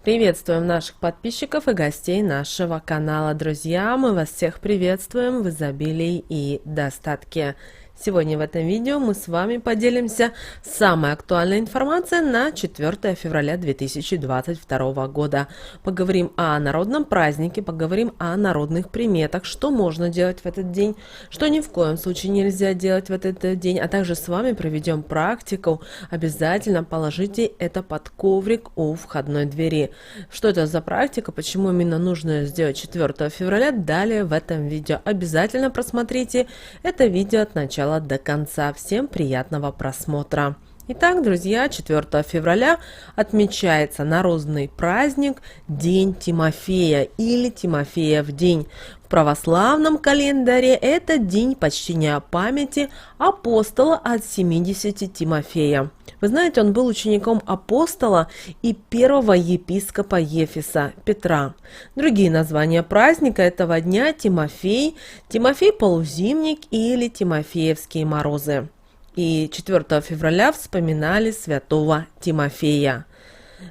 Приветствуем наших подписчиков и гостей нашего канала. Друзья, мы вас всех приветствуем в изобилии и достатке. Сегодня в этом видео мы с вами поделимся самой актуальной информацией на 4 февраля 2022 года. Поговорим о народном празднике, поговорим о народных приметах, что можно делать в этот день, что ни в коем случае нельзя делать в этот день, а также с вами проведем практику. Обязательно положите это под коврик у входной двери. Что это за практика, почему именно нужно сделать 4 февраля, далее в этом видео. Обязательно просмотрите это видео от начала до конца. Всем приятного просмотра. Итак, друзья, 4 февраля отмечается народный праздник День Тимофея или Тимофеев день. В православном календаре это день почтения памяти апостола от 70 Тимофея. Вы знаете, он был учеником апостола и первого епископа Ефеса Петра. Другие названия праздника этого дня — Тимофей, Тимофей Полузимник или Тимофеевские морозы. И 4 февраля вспоминали святого Тимофея.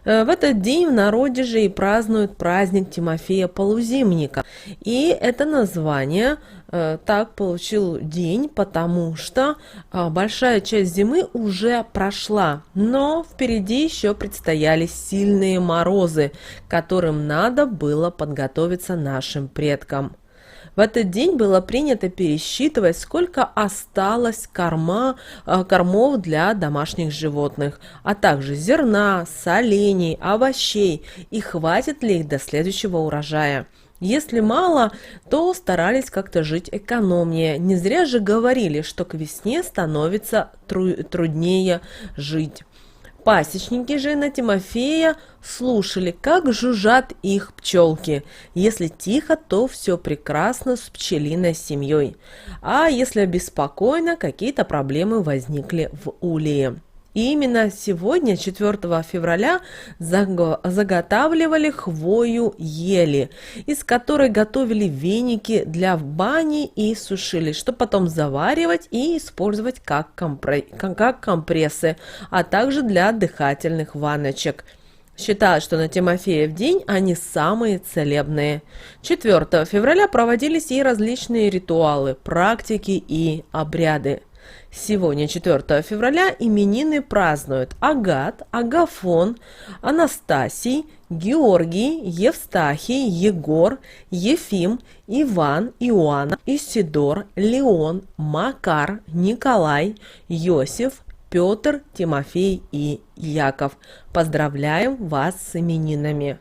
В этот день в народе же и празднуют праздник Тимофея Полузимника. И это название так получил день, потому что большая часть зимы уже прошла, но впереди еще предстояли сильные морозы, к которым надо было подготовиться нашим предкам. В этот день было принято пересчитывать, сколько осталось кормов для домашних животных, а также зерна, солений, овощей, и хватит ли их до следующего урожая. Если мало, то старались как-то жить экономнее. Не зря же говорили, что к весне становится труднее жить. Пасечники же на Тимофея слушали, как жужжат их пчелки. Если тихо, то все прекрасно с пчелиной семьей. А если беспокойно, какие-то проблемы возникли в улье. И именно сегодня, 4 февраля, заготавливали хвою ели, из которой готовили веники для бани и сушили, чтобы потом заваривать и использовать как компрессы, а также для дыхательных ванночек. Считалось, что на Тимофеев день они самые целебные. 4 февраля проводились и различные ритуалы, практики и обряды. Сегодня, 4 февраля, именины празднуют Агат, Агафон, Анастасий, Георгий, Евстахий, Егор, Ефим, Иван, Иоанна, Исидор, Леон, Макар, Николай, Иосиф, Петр, Тимофей и Яков. Поздравляем вас с именинами!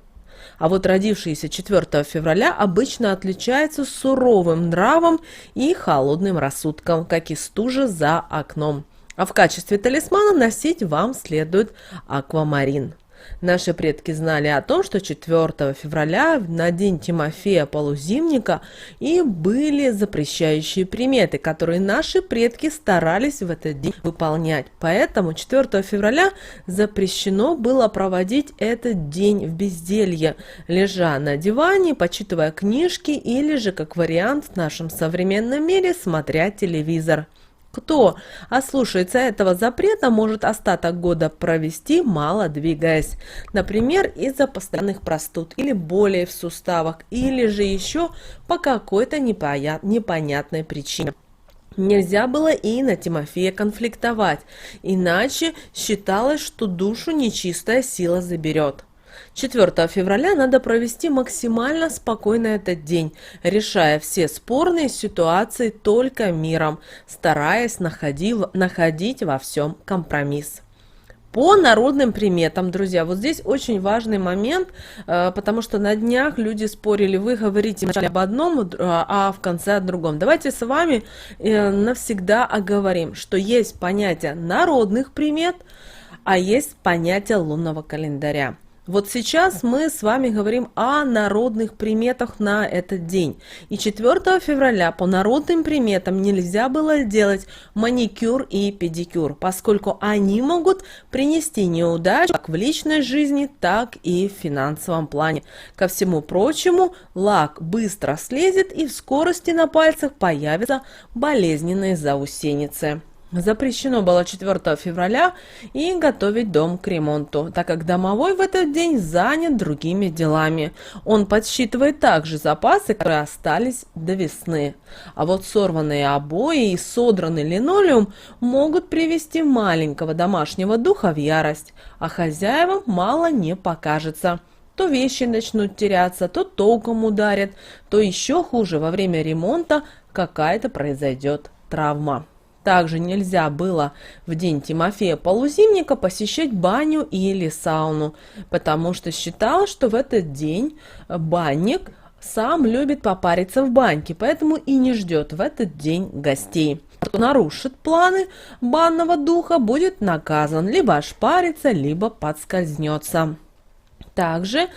А вот родившиеся 4 февраля обычно отличаются суровым нравом и холодным рассудком, как и стужа за окном. А в качестве талисмана носить вам следует аквамарин. Наши предки знали о том, что 4 февраля на день Тимофея Полузимника и были запрещающие приметы, которые наши предки старались в этот день выполнять. Поэтому 4 февраля запрещено было проводить этот день в безделье, лежа на диване, почитывая книжки или же, как вариант в нашем современном мире, смотря телевизор. Кто ослушается этого запрета, может остаток года провести, мало двигаясь. Например, из-за постоянных простуд или болей в суставах, или же еще по какой-то непонятной причине. Нельзя было и на Тимофея конфликтовать, иначе считалось, что душу нечистая сила заберет. 4 февраля надо провести максимально спокойно этот день, решая все спорные ситуации только миром, стараясь находить во всем компромисс. По народным приметам, друзья, вот здесь очень важный момент, потому что на днях люди спорили, вы говорите вначале об одном, а в конце о другом. Давайте с вами навсегда оговорим, что есть понятие народных примет, а есть понятие лунного календаря. Вот сейчас мы с вами говорим о народных приметах на этот день. И 4 февраля по народным приметам нельзя было делать маникюр и педикюр, поскольку они могут принести неудачу как в личной жизни, так и в финансовом плане. Ко всему прочему, лак быстро слезет и в скорости на пальцах появятся болезненные заусеницы. Запрещено было 4 февраля и готовить дом к ремонту, так как домовой в этот день занят другими делами. Он подсчитывает также запасы, которые остались до весны. А вот сорванные обои и содранный линолеум могут привести маленького домашнего духа в ярость, а хозяевам мало не покажется. То вещи начнут теряться, то током ударят, то еще хуже, во время ремонта какая-то произойдет травма. Также нельзя было в день Тимофея Полузимника посещать баню или сауну, потому что считалось, что в этот день банник сам любит попариться в баньке, поэтому и не ждет в этот день гостей. Кто нарушит планы банного духа, будет наказан, либо ошпарится, либо подскользнется. Также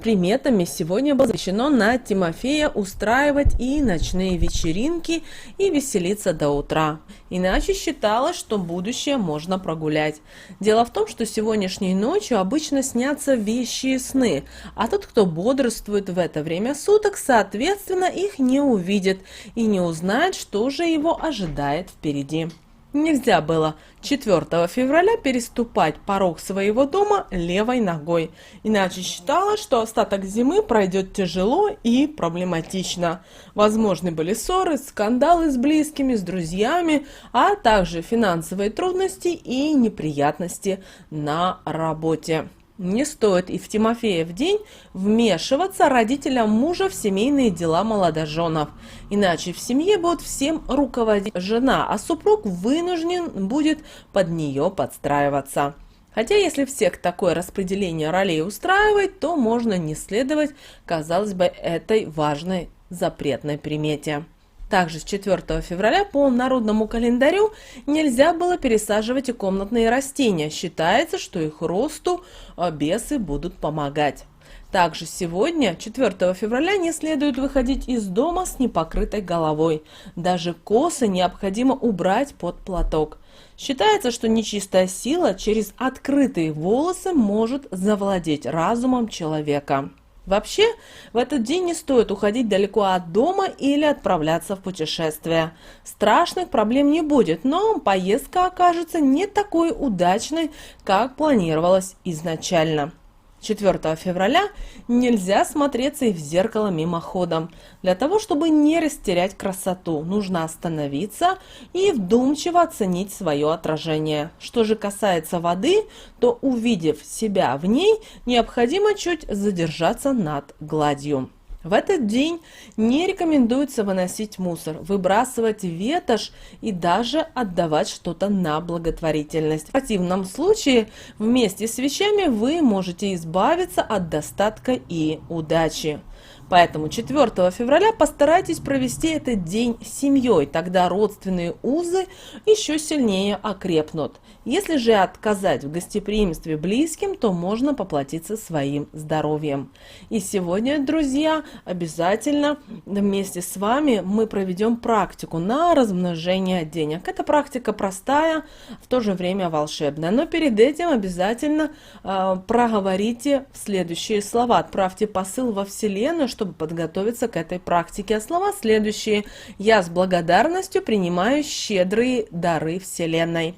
приметами сегодня было запрещено на Тимофея устраивать и ночные вечеринки и веселиться до утра. Иначе считалось, что будущее можно прогулять. Дело в том, что сегодняшней ночью обычно снятся вещие сны, а тот, кто бодрствует в это время суток, соответственно, их не увидит и не узнает, что же его ожидает впереди. Нельзя было 4 февраля переступать порог своего дома левой ногой, иначе считалось, что остаток зимы пройдет тяжело и проблематично. Возможны были ссоры, скандалы с близкими, с друзьями, а также финансовые трудности и неприятности на работе. Не стоит и в Тимофеев день вмешиваться родителям мужа в семейные дела молодоженов, иначе в семье будет всем руководить жена, а супруг вынужден будет под нее подстраиваться. Хотя если всех такое распределение ролей устраивает, то можно не следовать, казалось бы, этой важной запретной примете. Также с 4 февраля по народному календарю нельзя было пересаживать и комнатные растения. Считается, что их росту бесы будут помогать. Также сегодня, 4 февраля, не следует выходить из дома с непокрытой головой. Даже косы необходимо убрать под платок. Считается, что нечистая сила через открытые волосы может завладеть разумом человека. Вообще, в этот день не стоит уходить далеко от дома или отправляться в путешествие. Страшных проблем не будет, но поездка окажется не такой удачной, как планировалось изначально. 4 февраля нельзя смотреться и в зеркало мимоходом. Для того, чтобы не растерять красоту, нужно остановиться и вдумчиво оценить свое отражение. Что же касается воды, то, увидев себя в ней, необходимо чуть задержаться над гладью. В этот день не рекомендуется выносить мусор, выбрасывать ветошь и даже отдавать что-то на благотворительность. В противном случае вместе с вещами вы можете избавиться от достатка и удачи. Поэтому 4 февраля постарайтесь провести этот день с семьей, тогда родственные узы еще сильнее окрепнут. Если же отказать в гостеприимстве близким, то можно поплатиться своим здоровьем. И сегодня, друзья, обязательно вместе с вами мы проведем практику на размножение денег. Эта практика простая, в то же время волшебная. Но перед этим обязательно проговорите следующие слова. Отправьте посыл во Вселенную, чтобы подготовиться к этой практике. А слова следующие. Я с благодарностью принимаю щедрые дары Вселенной.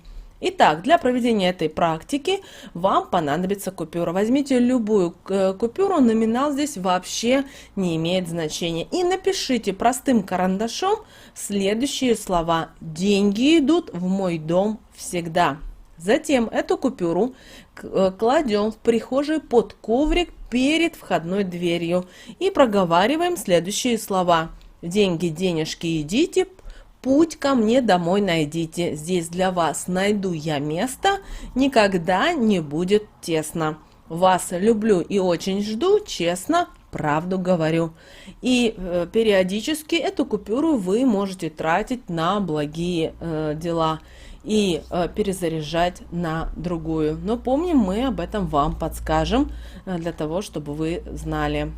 Итак, для проведения этой практики вам понадобится купюра. Возьмите любую купюру, номинал здесь вообще не имеет значения. И напишите простым карандашом следующие слова. Деньги идут в мой дом всегда. Затем эту купюру кладем в прихожей под коврик перед входной дверью и проговариваем следующие слова. Деньги, денежки, идите. Путь ко мне домой найдите, здесь для вас найду я место, никогда не будет тесно. Вас люблю и очень жду, честно, правду говорю. И периодически эту купюру вы можете тратить на благие дела и перезаряжать на другую. Но помним, мы об этом вам подскажем, для того, чтобы вы знали.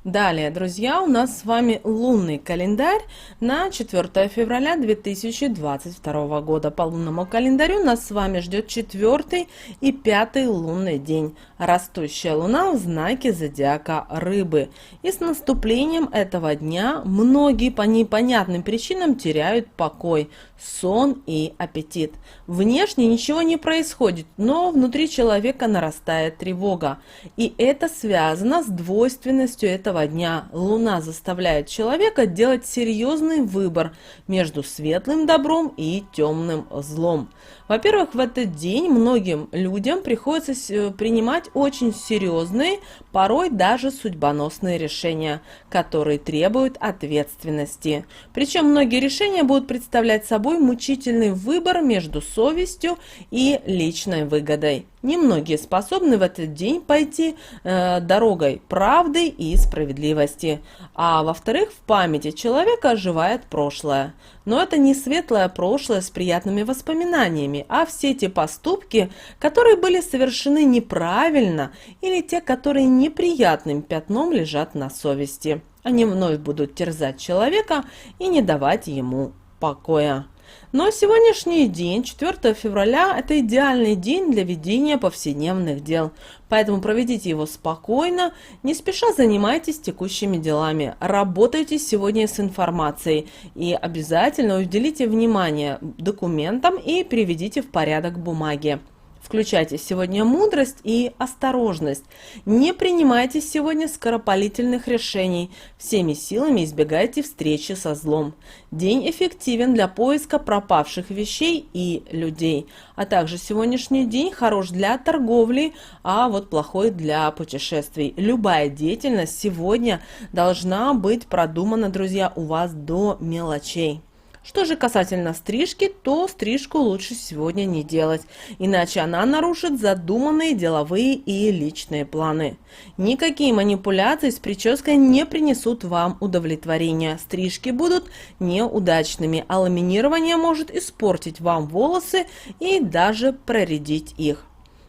Далее, друзья, у нас с вами лунный календарь на 4 февраля 2022 года. По лунному календарю нас с вами ждет 4 и 5 лунный день. Растущая луна в знаке зодиака Рыбы. И с наступлением этого дня многие по непонятным причинам теряют покой, сон и аппетит. Внешне ничего не происходит, но внутри человека нарастает тревога. И это связано с двойственностью этого дня. Луна заставляет человека делать серьезный выбор между светлым добром и темным злом. Во-первых, в этот день многим людям приходится принимать очень серьезные, порой даже судьбоносные решения, которые требуют ответственности. Причем многие решения будут представлять собой мучительный выбор между совестью и личной выгодой. Немногие способны в этот день пойти дорогой правды и справедливости. А во-вторых, в памяти человека оживает прошлое. Но это не светлое прошлое с приятными воспоминаниями, а все те поступки, которые были совершены неправильно, или те, которые неприятным пятном лежат на совести. Они вновь будут терзать человека и не давать ему покоя. Но сегодняшний день, 4 февраля, это идеальный день для ведения повседневных дел. Поэтому проведите его спокойно, не спеша занимайтесь текущими делами. Работайте сегодня с информацией и обязательно уделите внимание документам и приведите в порядок бумаги. Включайте сегодня мудрость и осторожность. Не принимайте сегодня скоропалительных решений. Всеми силами избегайте встречи со злом. День эффективен для поиска пропавших вещей и людей. А также сегодняшний день хорош для торговли, а вот плохой для путешествий. Любая деятельность сегодня должна быть продумана, друзья, у вас до мелочей. Что же касательно стрижки, то стрижку лучше сегодня не делать, иначе она нарушит задуманные деловые и личные планы. Никакие манипуляции с прической не принесут вам удовлетворения. Стрижки будут неудачными, а ламинирование может испортить вам волосы и даже проредить их.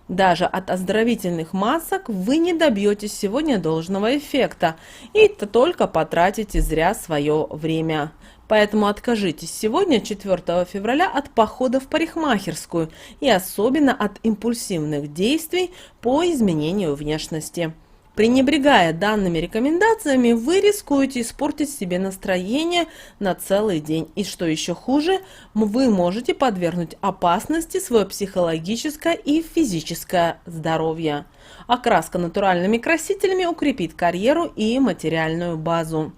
Даже от оздоровительных масок вы не добьетесь сегодня должного эффекта и только потратите зря свое время. Поэтому откажитесь сегодня, 4 февраля, от похода в парикмахерскую и особенно от импульсивных действий по изменению внешности. Пренебрегая данными рекомендациями, вы рискуете испортить себе настроение на целый день. И что еще хуже, вы можете подвергнуть опасности свое психологическое и физическое здоровье. Окраска натуральными красителями укрепит карьеру и материальную базу.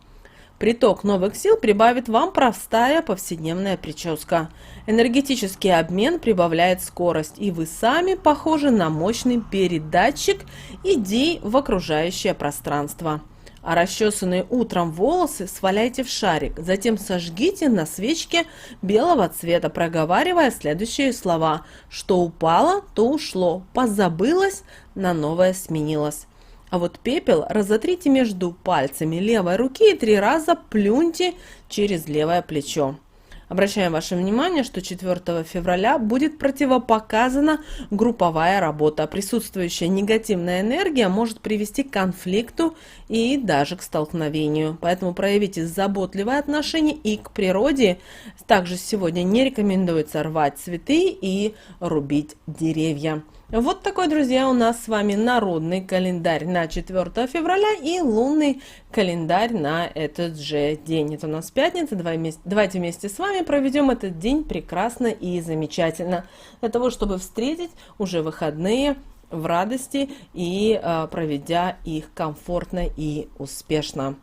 Приток новых сил прибавит вам простая повседневная прическа. Энергетический обмен прибавляет скорость, и вы сами похожи на мощный передатчик идей в окружающее пространство. А расчесанные утром волосы сваляйте в шарик, затем сожгите на свечке белого цвета, проговаривая следующие слова: «Что упало, то ушло, позабылось, на новое сменилось». А вот пепел разотрите между пальцами левой руки и 3 раза плюньте через левое плечо. Обращаем ваше внимание, что 4 февраля будет противопоказана групповая работа. Присутствующая негативная энергия может привести к конфликту и даже к столкновению. Поэтому проявите заботливое отношение и к природе. Также сегодня не рекомендуется рвать цветы и рубить деревья. Вот такой, друзья, у нас с вами народный календарь на 4 февраля и лунный календарь на этот же день. Это у нас пятница. Давайте вместе с вами проведем этот день прекрасно и замечательно, для того, чтобы встретить уже выходные в радости и проведя их комфортно и успешно.